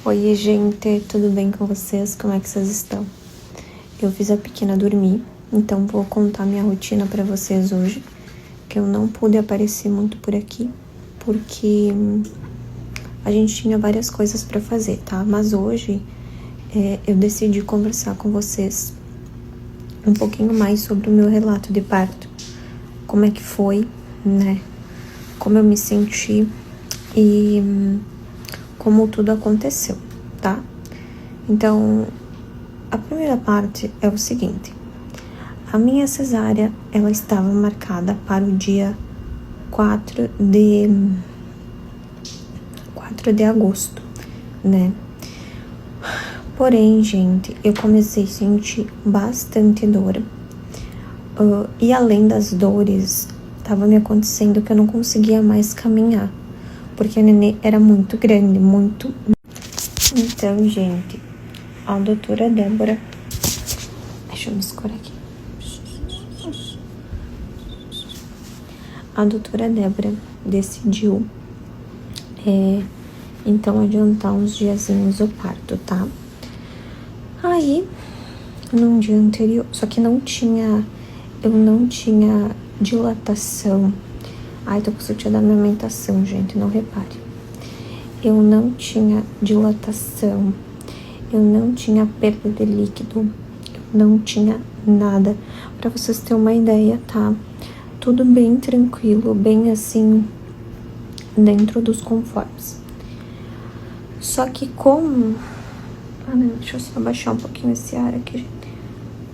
Oi, gente, tudo bem com vocês? Como é que vocês estão? Eu fiz a pequena dormir, então vou contar minha rotina pra vocês hoje, que eu não pude aparecer muito por aqui, porque a gente tinha várias coisas pra fazer, tá? Mas hoje eu decidi conversar com vocês um pouquinho mais sobre o meu relato de parto, como é que foi, né? Como eu me senti e como tudo aconteceu, tá? Então, a primeira parte é o seguinte: a minha cesárea, ela estava marcada para o dia 4 de agosto, né? Porém, gente, eu comecei a sentir bastante dor. E além das dores, estava me acontecendo que eu não conseguia mais caminhar, porque a nenê era muito grande, muito. Então, gente, a doutora Débora... Deixa eu me escurar aqui. A doutora Débora decidiu, então, adiantar uns diazinhos o parto, tá? Aí, num dia anterior, só que eu não tinha dilatação. Ai, tô com sutiã da amamentação, gente, não repare. Eu não tinha dilatação, eu não tinha perda de líquido, eu não tinha nada. Pra vocês terem uma ideia, tá? Tudo bem tranquilo, bem assim, dentro dos conformes. Só que como... deixa eu só abaixar um pouquinho esse ar aqui, gente.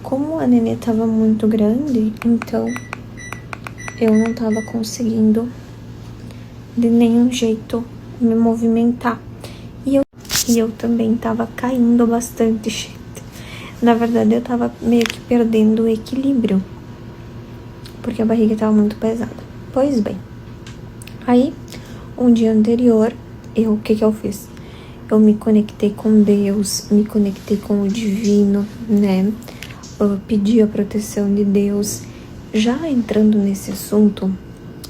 Como a nenê tava muito grande, então eu não tava conseguindo de nenhum jeito me movimentar. E eu também tava caindo bastante, gente. Na verdade, eu tava meio que perdendo o equilíbrio, porque a barriga tava muito pesada. Pois bem, aí, um dia anterior, o que eu fiz? Eu me conectei com Deus, me conectei com o divino, né? Eu pedi a proteção de Deus. Já entrando nesse assunto,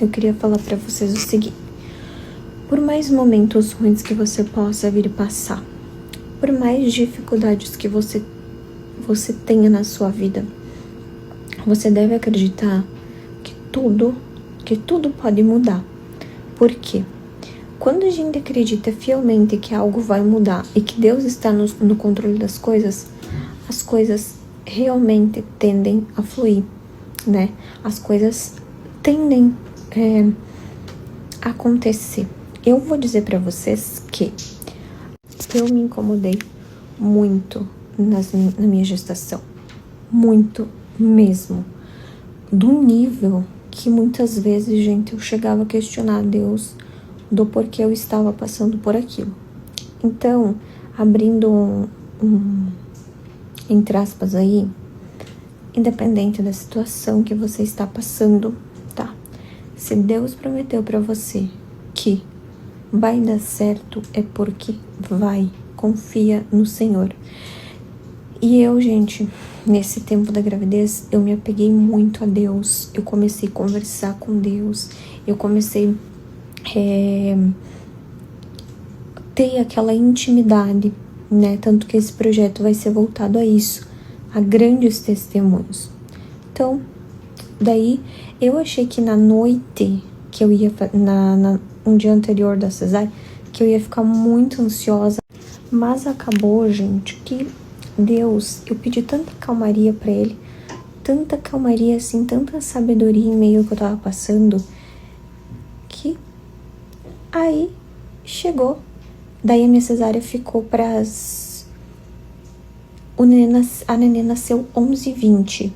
eu queria falar pra vocês o seguinte: por mais momentos ruins que você possa vir passar, por mais dificuldades que você tenha na sua vida, você deve acreditar que tudo pode mudar. Por quê? Quando a gente acredita fielmente que algo vai mudar e que Deus está no controle das coisas, as coisas realmente tendem a fluir, né? As coisas tendem a acontecer. Eu vou dizer pra vocês que eu me incomodei muito na minha gestação. Muito mesmo. Do nível que muitas vezes, gente, eu chegava a questionar a Deus do porquê eu estava passando por aquilo. Então, abrindo entre aspas aí, independente da situação que você está passando, tá? Se Deus prometeu pra você que vai dar certo, é porque vai. Confia no Senhor. E eu, gente, nesse tempo da gravidez, eu me apeguei muito a Deus. Eu comecei a conversar com Deus. Eu comecei ter aquela intimidade, né? Tanto que esse projeto vai ser voltado a isso, a grandes testemunhos. Então, daí, eu achei que na noite que eu ia, um dia anterior da cesárea, que eu ia ficar muito ansiosa. Mas acabou, gente, que Deus, eu pedi tanta calmaria pra Ele, tanta calmaria, assim, tanta sabedoria em meio que eu tava passando, que aí chegou. Daí a minha cesárea ficou a nenê nasceu 11h20.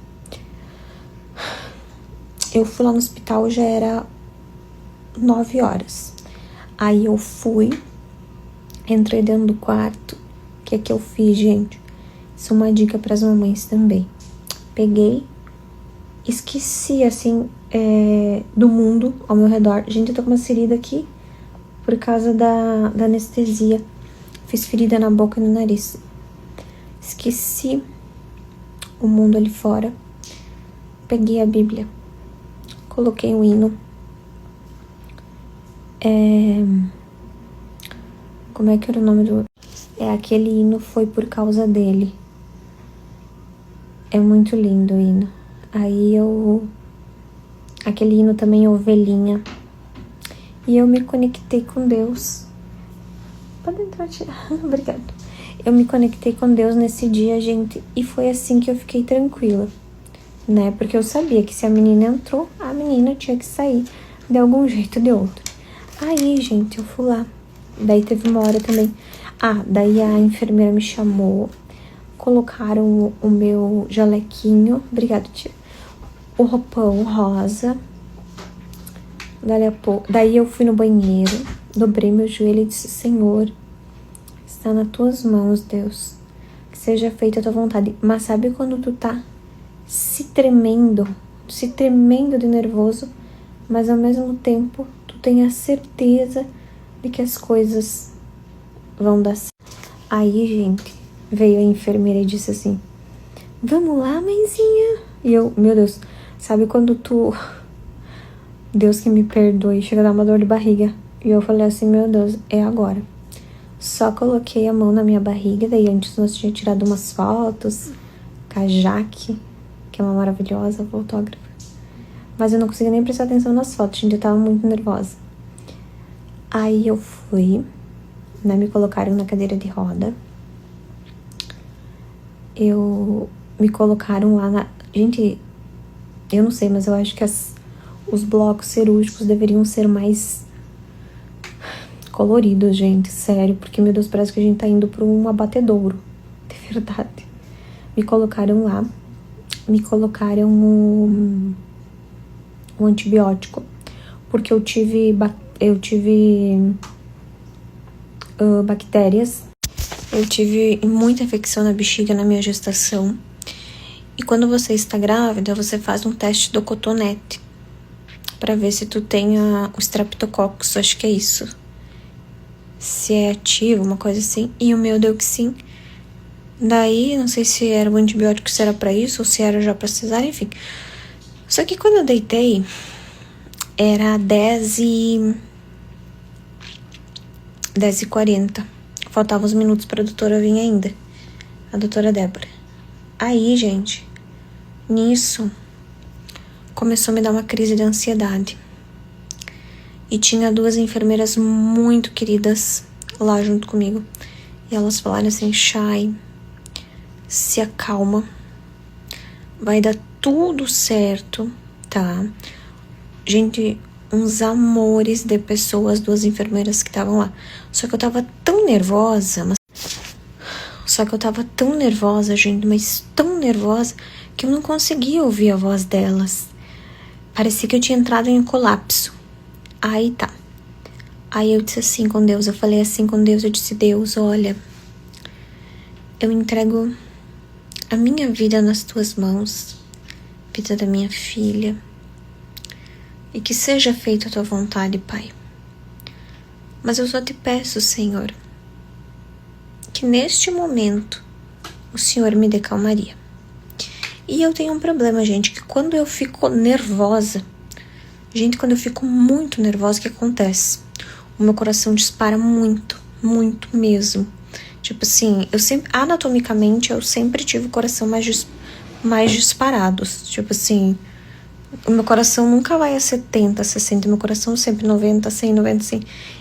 Eu fui lá no hospital, já era 9 horas. Aí eu fui, entrei dentro do quarto. O que eu fiz, gente? Isso é uma dica pras mamães também. Peguei, esqueci, assim, do mundo ao meu redor. Gente, eu tô com uma ferida aqui por causa da anestesia. Fiz ferida na boca e no nariz. Esqueci o mundo ali fora. Peguei a Bíblia. Coloquei um hino. Como é que era o nome do... Aquele hino foi por causa dele. É muito lindo o hino. Aí aquele hino também, Ovelhinha. E eu me conectei com Deus. Pode entrar, tirar. Obrigada. Eu me conectei com Deus nesse dia, gente. E foi assim que eu fiquei tranquila, né? Porque eu sabia que se a menina entrou, a menina tinha que sair de algum jeito ou de outro. Aí, gente, eu fui lá. Daí teve uma hora também. Daí a enfermeira me chamou. Colocaram o meu jalequinho. Obrigada, tia. O roupão rosa. Daí eu fui no banheiro. Dobrei meu joelho e disse: Senhor, está nas tuas mãos, Deus. Que seja feita a tua vontade. Mas sabe quando tu tá se tremendo de nervoso, mas ao mesmo tempo tu tem a certeza de que as coisas vão dar certo? Aí, gente, veio a enfermeira e disse assim: vamos lá, mãezinha. E eu, meu Deus, sabe quando Deus que me perdoe, chega a dar uma dor de barriga. E eu falei assim: meu Deus, é agora. Só coloquei a mão na minha barriga. Daí antes nós tínhamos tirado umas fotos com a Jaque, que é uma maravilhosa fotógrafa. Mas eu não conseguia nem prestar atenção nas fotos, gente, eu tava muito nervosa. Aí eu fui, né, me colocaram na cadeira de roda. Me colocaram lá na... Gente, eu não sei, mas eu acho que os blocos cirúrgicos deveriam ser mais coloridos, gente, sério. Porque, meu Deus, parece que a gente tá indo pra um abatedouro, de verdade. Me colocaram lá, me colocaram um antibiótico, porque eu tive bactérias, eu tive muita infecção na bexiga na minha gestação. E quando você está grávida, você faz um teste do cotonete para ver se tu tem o streptococcus, acho que é isso, se é ativo, uma coisa assim. E o meu deu que sim. Daí, não sei se era o antibiótico, se era pra isso, ou se era já pra cesárea, enfim. Só que quando eu deitei, era 10h40. Faltavam uns minutos pra doutora vir ainda. A doutora Débora. Aí, gente, nisso, começou a me dar uma crise de ansiedade. E tinha 2 enfermeiras muito queridas lá junto comigo. E elas falaram assim: Chay, se acalma, vai dar tudo certo, tá? Gente, uns amores de pessoas, 2 enfermeiras que estavam lá. Só que eu tava tão nervosa, gente, mas tão nervosa, que eu não conseguia ouvir a voz delas. Parecia que eu tinha entrado em colapso. Aí tá. Aí eu disse assim com Deus, eu falei assim com Deus, eu disse: Deus, olha, eu entrego a minha vida nas tuas mãos, vida da minha filha, e que seja feita a tua vontade, Pai. Mas eu só te peço, Senhor, que neste momento o Senhor me dê calmaria. E eu tenho um problema, gente, que quando eu fico nervosa, quando eu fico muito nervosa, o que acontece? O meu coração dispara muito, muito mesmo. Tipo assim, anatomicamente, eu sempre tive o coração mais disparados. Tipo assim, o meu coração nunca vai a 70, 60. Meu coração sempre 90, 100, 90, 100.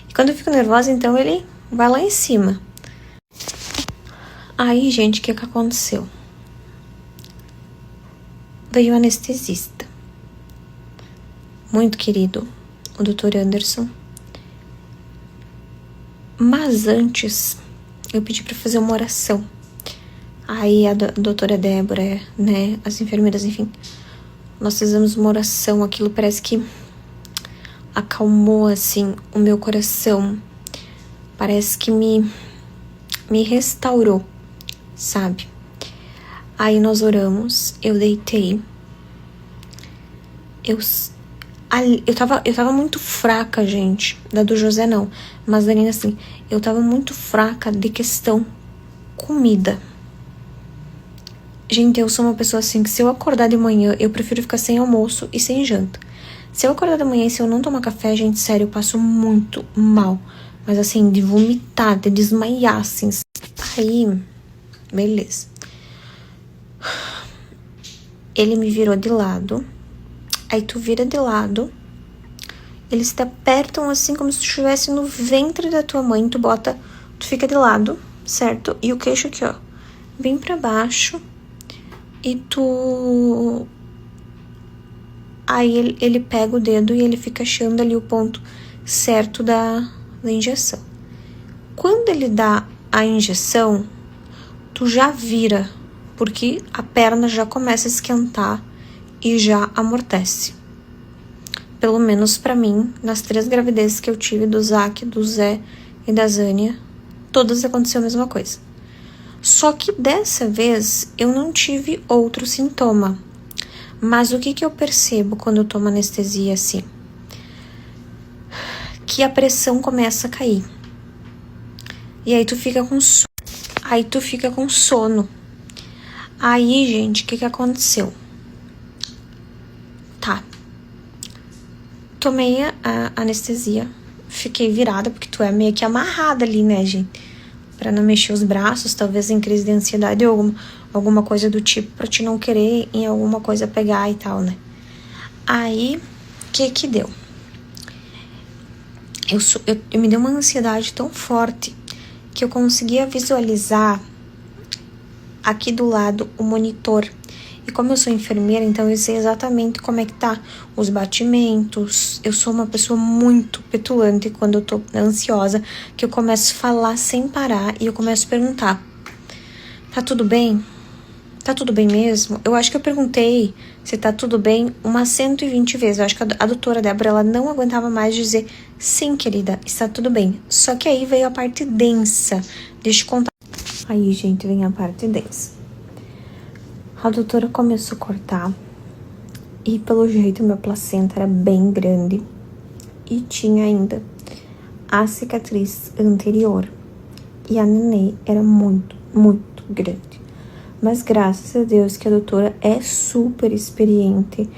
E quando eu fico nervosa, então ele vai lá em cima. Aí, gente, o que aconteceu? Veio o anestesista. Muito querido, o Dr. Anderson. Mas antes, eu pedi pra fazer uma oração. Aí a doutora Débora, né, as enfermeiras, enfim, nós fizemos uma oração. Aquilo parece que acalmou, assim, o meu coração. Parece que me restaurou, sabe? Aí nós oramos, eu deitei. Eu tava muito fraca, gente. Da do José não, mas da Nina assim. Eu tava muito fraca de questão comida. Gente, eu sou uma pessoa assim que se eu acordar de manhã, eu prefiro ficar sem almoço e sem janta. Se eu acordar de manhã e se eu não tomar café, gente, sério, eu passo muito mal. Mas assim, de vomitar, de desmaiar, assim. Aí, beleza. Ele me virou de lado. Aí tu vira de lado. Eles te apertam assim, como se tu estivesse no ventre da tua mãe. Tu fica de lado, certo? E o queixo aqui, ó, bem pra baixo. E tu... Aí ele pega o dedo e ele fica achando ali o ponto certo da injeção. Quando ele dá a injeção, tu já vira, porque a perna já começa a esquentar e já amortece. Pelo menos pra mim, nas 3 gravidezes que eu tive, do Zac, do Zé e da Zânia, todas aconteceu a mesma coisa. Só que dessa vez eu não tive outro sintoma. Mas o que eu percebo quando eu tomo anestesia assim? Que a pressão começa a cair. E aí tu fica com sono. Aí, gente, o que aconteceu? Tá. Tomei a anestesia. Fiquei virada, porque tu é meio que amarrada ali, né, gente? Pra não mexer os braços, talvez em crise de ansiedade ou alguma coisa do tipo, pra te não querer em alguma coisa pegar e tal, né? Aí, o que deu? Eu me deu uma ansiedade tão forte que eu conseguia visualizar aqui do lado o monitor. E como eu sou enfermeira, então eu sei exatamente como é que tá os batimentos. Eu sou uma pessoa muito petulante quando eu tô ansiosa, que eu começo a falar sem parar e eu começo a perguntar: tá tudo bem? Tá tudo bem mesmo? Eu acho que eu perguntei se tá tudo bem umas 120 vezes. Eu acho que a doutora Débora, ela não aguentava mais dizer: sim, querida, está tudo bem. Só que aí veio a parte densa. Deixa eu contar. Aí, gente, vem a parte densa. A doutora começou a cortar e, pelo jeito, minha placenta era bem grande e tinha ainda a cicatriz anterior. E a nenê era muito, muito grande. Mas graças a Deus que a doutora é super experiente.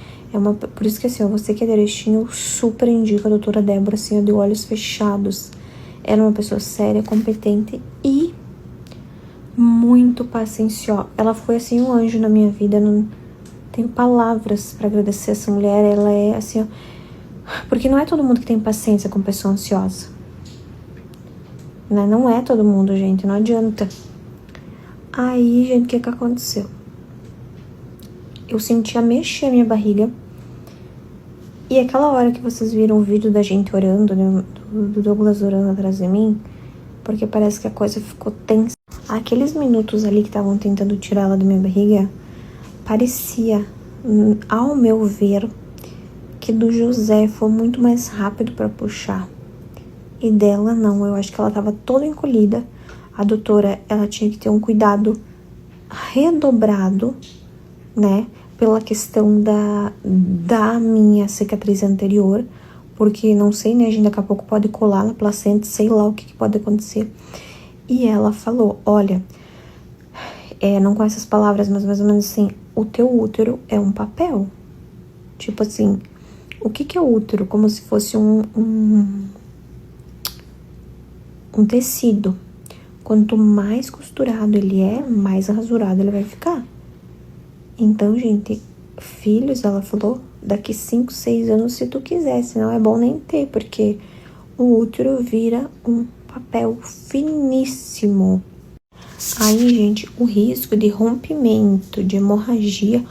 Por isso que assim, você que é direitinho, eu super indico a doutora Débora, assim, de olhos fechados. Ela é uma pessoa séria, competente e muito pacienciosa. Ela foi assim um anjo na minha vida. Não tenho palavras pra agradecer essa mulher. Ela é assim, ó, porque não é todo mundo que tem paciência com pessoa ansiosa, né? Não é todo mundo, gente, não adianta. Aí, gente, o que aconteceu? Eu sentia mexer a minha barriga. E aquela hora que vocês viram o vídeo da gente orando, né, do Douglas orando atrás de mim, porque parece que a coisa ficou tensa. Aqueles minutos ali que estavam tentando tirar ela da minha barriga, parecia, ao meu ver, que do José foi muito mais rápido para puxar. E dela não, eu acho que ela tava toda encolhida. A doutora, ela tinha que ter um cuidado redobrado, né? Pela questão da minha cicatriz anterior. Porque, não sei, né, gente, daqui a pouco pode colar na placenta, sei lá o que pode acontecer. E ela falou, olha, não com essas palavras, mas mais ou menos assim, o teu útero é um papel. Tipo assim, o que é o útero? Como se fosse um tecido. Quanto mais costurado ele é, mais rasurado ele vai ficar. Então, gente, filhos, ela falou, daqui 5, 6 anos, se tu quiser, senão é bom nem ter, porque o útero vira um papel finíssimo. Aí, gente, o risco de rompimento, de hemorragia,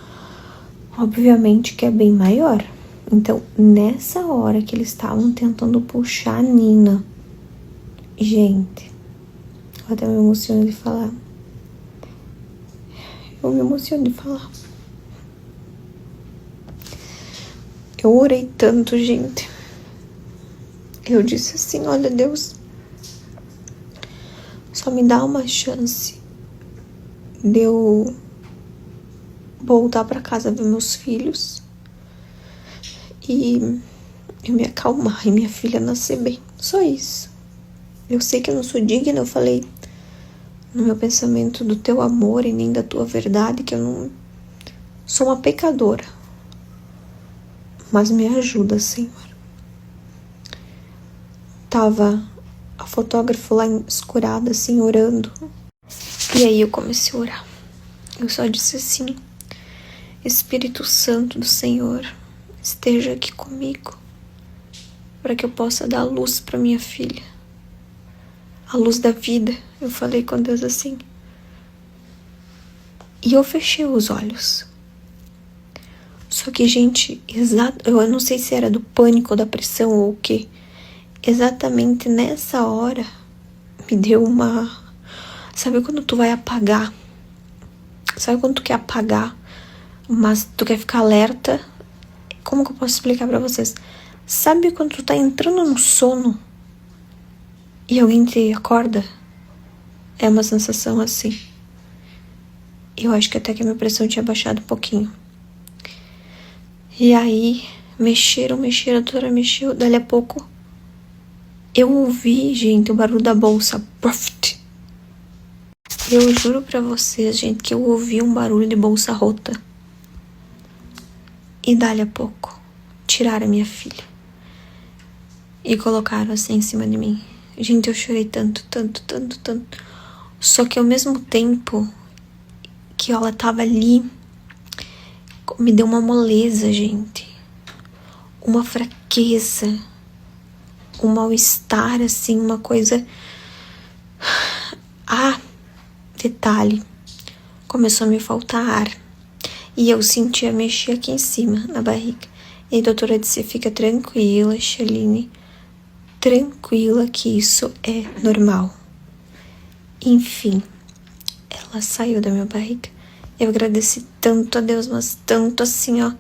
obviamente que é bem maior. Então, nessa hora que eles estavam tentando puxar a Nina, gente, eu até me emociono de falar. Eu orei tanto, gente. Eu disse assim, olha, Deus, só me dá uma chance de eu voltar pra casa ver meus filhos e eu me acalmar e minha filha nascer bem. Só isso. Eu sei que eu não sou digna, eu falei no meu pensamento do teu amor e nem da tua verdade, que eu não sou uma pecadora. Mas me ajuda, Senhor. Tava a fotógrafa lá escurada, assim, orando. E aí eu comecei a orar. Eu só disse assim: Espírito Santo do Senhor, esteja aqui comigo, para que eu possa dar luz para minha filha, a luz da vida. Eu falei com Deus assim. E eu fechei os olhos. Só que, gente, eu não sei se era do pânico ou da pressão ou o quê. Exatamente nessa hora, me deu uma... Sabe quando tu vai apagar? Sabe quando tu quer apagar, mas tu quer ficar alerta? Como que eu posso explicar pra vocês? Sabe quando tu tá entrando no sono e alguém te acorda? É uma sensação assim. Eu acho que até que a minha pressão tinha baixado um pouquinho. E aí, mexeram, a doutora mexeu. Dali a pouco, eu ouvi, gente, o barulho da bolsa. Profit. Eu juro pra vocês, gente, que eu ouvi um barulho de bolsa rota. E dali a pouco, tiraram a minha filha. E colocaram assim em cima de mim. Gente, eu chorei tanto. Só que ao mesmo tempo que ela tava ali, me deu uma moleza, gente. Uma fraqueza. Um mal-estar, assim, uma coisa... detalhe. Começou a me faltar ar. E eu sentia mexer aqui em cima, na barriga. E a doutora disse: fica tranquila, Shaline. Tranquila, que isso é normal. Enfim, ela saiu da minha barriga. Eu agradeci tanto a Deus, mas tanto assim, ó.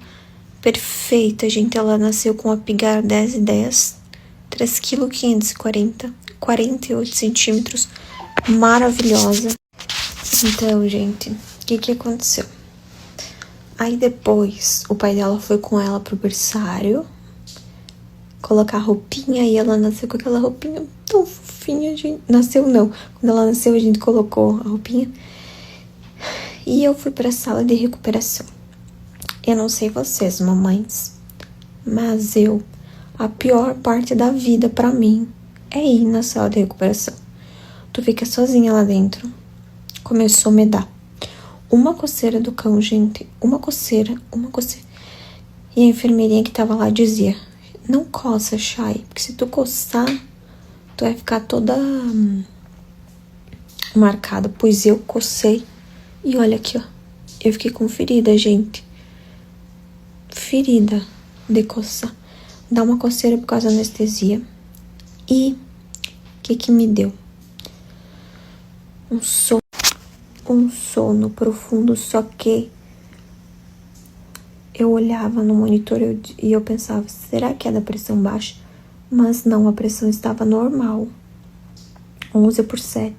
Perfeita, gente. Ela nasceu com a Apgar 10 e 10, 3,540 kg, 48 centímetros. Maravilhosa. Então, gente, o que aconteceu? Aí depois, o pai dela foi com ela pro berçário colocar roupinha, e ela nasceu com aquela roupinha tão fofinha, gente. Nasceu não. Quando ela nasceu, a gente colocou a roupinha. E eu fui pra sala de recuperação. Eu não sei vocês, mamães, mas a pior parte da vida pra mim é ir na sala de recuperação. Tu fica sozinha lá dentro. Começou a me dar uma coceira do cão, gente. Uma coceira. E a enfermeirinha que tava lá dizia: não coça, Chay, porque se tu coçar, tu vai ficar toda marcada. Pois eu cocei. E olha aqui, ó. Eu fiquei com ferida, gente. Ferida de coçar. Dá uma coceira por causa da anestesia. E o que me deu? Um sono profundo, só que eu olhava no monitor e eu pensava: será que é da pressão baixa? Mas não, a pressão estava normal. 11/7.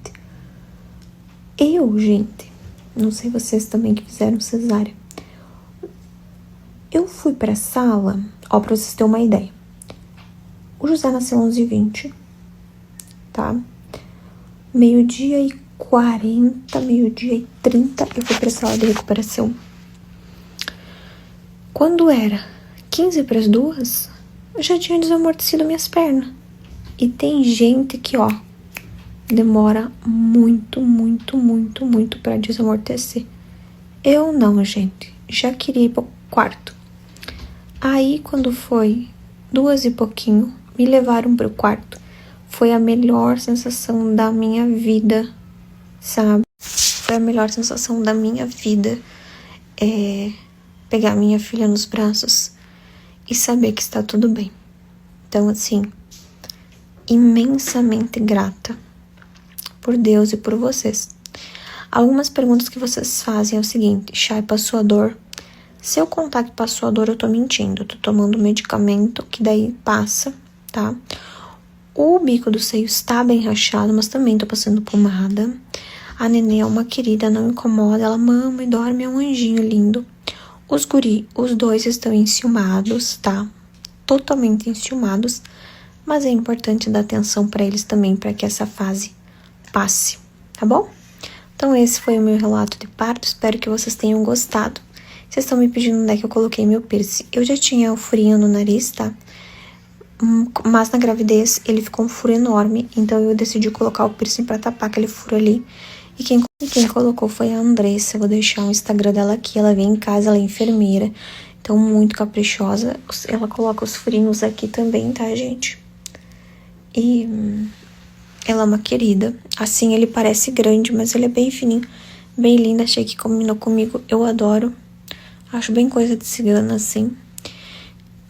Gente, não sei vocês também que fizeram cesárea. Eu fui pra sala, ó, pra vocês terem uma ideia. O José nasceu 11h20, tá? 12h40, 12h30, eu fui pra sala de recuperação. Quando era 1:45, eu já tinha desamortecido minhas pernas. E tem gente que, ó, demora muito pra desamortecer. Eu não, gente. Já queria ir pro quarto. Aí, quando foi 2 e pouquinho, me levaram pro quarto. Foi a melhor sensação da minha vida, sabe? Foi a melhor sensação da minha vida. Pegar minha filha nos braços e saber que está tudo bem. Então, assim, imensamente grata por Deus e por vocês. Algumas perguntas que vocês fazem é o seguinte: Chay, passou a dor? Se eu contar que passou a dor, eu tô mentindo. Eu tô tomando medicamento que daí passa, tá? O bico do seio está bem rachado, mas também tô passando pomada. A nenê é uma querida, não incomoda. Ela mama e dorme, é um anjinho lindo. Os dois estão enciumados, tá? Totalmente enciumados. Mas é importante dar atenção pra eles também, pra que essa fase passe, tá bom? Então esse foi o meu relato de parto. Espero que vocês tenham gostado. Vocês estão me pedindo onde é que eu coloquei meu piercing. Eu já tinha o furinho no nariz, tá? Mas na gravidez ele ficou um furo enorme, então eu decidi colocar o piercing pra tapar aquele furo ali. E quem colocou foi a Andressa. Eu vou deixar o Instagram dela aqui. Ela vem em casa, ela é enfermeira, então muito caprichosa. Ela coloca os furinhos aqui também, tá, gente? E ela é uma querida. Assim ele parece grande, mas ele é bem fininho, bem lindo. Achei que combinou comigo. Eu adoro. Acho bem coisa de cigana, assim.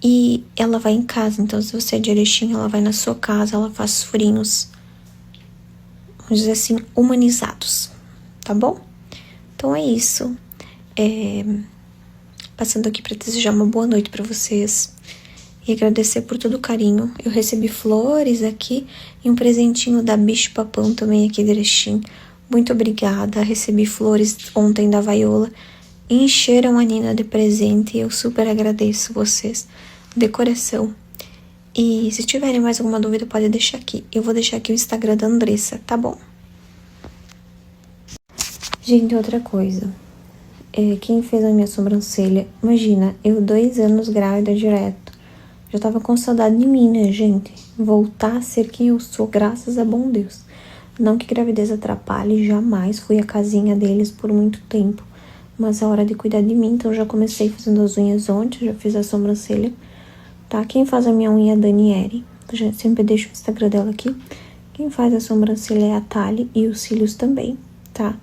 E ela vai em casa, então se você é de Erechim, ela vai na sua casa, ela faz furinhos, vamos dizer assim, humanizados, tá bom? Então é isso. Passando aqui para desejar uma boa noite para vocês e agradecer por todo o carinho. Eu recebi flores aqui e um presentinho da Bicho Papão também aqui de Erechim. Muito obrigada. Recebi flores ontem da Vaiola. Encheram a Nina de presente e eu super agradeço vocês de coração. E se tiverem mais alguma dúvida, pode deixar aqui. Eu vou deixar aqui o Instagram da Andressa, tá bom? Gente, outra coisa. Quem fez a minha sobrancelha, imagina, eu 2 anos grávida direto. Já tava com saudade de mim, né, gente? Voltar a ser quem eu sou, graças a bom Deus. Não que gravidez atrapalhe, jamais. Fui a casinha deles por muito tempo. Mas é hora de cuidar de mim, então já comecei fazendo as unhas ontem, já fiz a sobrancelha. Tá? Quem faz a minha unha é a Daniele. Eu sempre deixo o Instagram dela aqui. Quem faz a sobrancelha é a Thali e os cílios também, tá?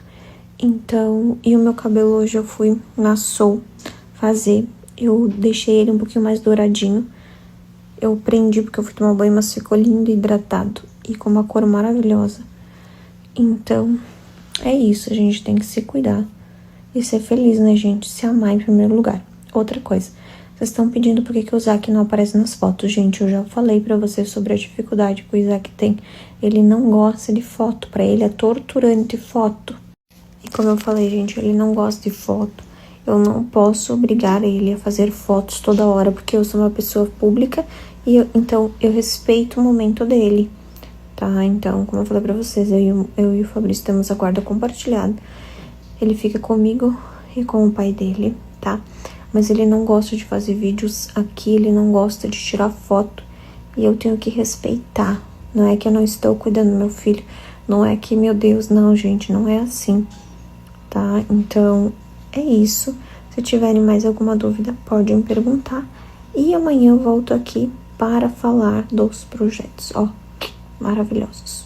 Então, e o meu cabelo hoje eu fui na Soul fazer. Eu deixei ele um pouquinho mais douradinho. Eu prendi porque eu fui tomar banho, mas ficou lindo e hidratado. E com uma cor maravilhosa. Então, é isso. A gente tem que se cuidar. E ser feliz, né, gente? Se amar em primeiro lugar. Outra coisa. Vocês estão pedindo por que o Isaac não aparece nas fotos. Gente, eu já falei pra vocês sobre a dificuldade que o Isaac tem. Ele não gosta de foto. Pra ele é torturante foto. E como eu falei, gente, ele não gosta de foto. Eu não posso obrigar ele a fazer fotos toda hora, porque eu sou uma pessoa pública e então eu respeito o momento dele, tá? Então, como eu falei pra vocês, eu e o Fabrício temos a guarda compartilhada. Ele fica comigo e com o pai dele, tá? Mas ele não gosta de fazer vídeos aqui, ele não gosta de tirar foto. E eu tenho que respeitar. Não é que eu não estou cuidando do meu filho. Não é que, meu Deus, não, gente, não é assim. Tá? Então, é isso. Se tiverem mais alguma dúvida, podem me perguntar. E amanhã eu volto aqui para falar dos projetos, ó, maravilhosos.